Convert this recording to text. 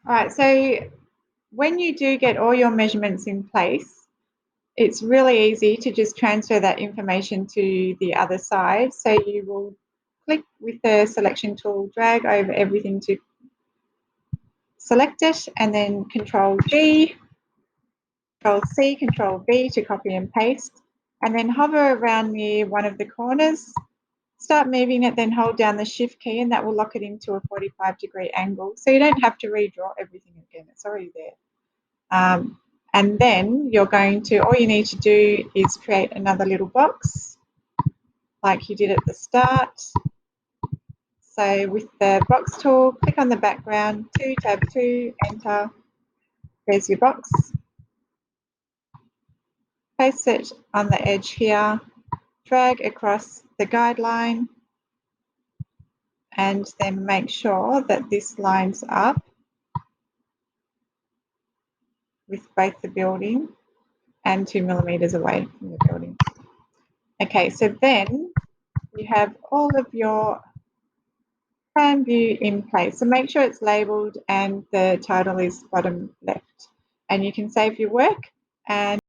All right, so when you do get all your measurements in place, it's really easy to just transfer that information to the other side. So you will click with the selection tool, drag over everything to select it, and then Control G, Control C, Control V to copy and paste, and then hover around near one of the corners, start moving it, then hold down the Shift key, and that will lock it into a 45-degree angle. So you don't have to redraw everything again, it's already there. And then you're going to, all you need to do is create another little box like you did at the start. So with the box tool, click on the background, tab 2, enter. There's your box. Place it on the edge here, drag across the guideline, and then make sure that this lines up with both the building and 2 millimeters away from the building. Okay, so then you have all of your plan view in place. So make sure it's labeled and the title is bottom left. And you can save your work and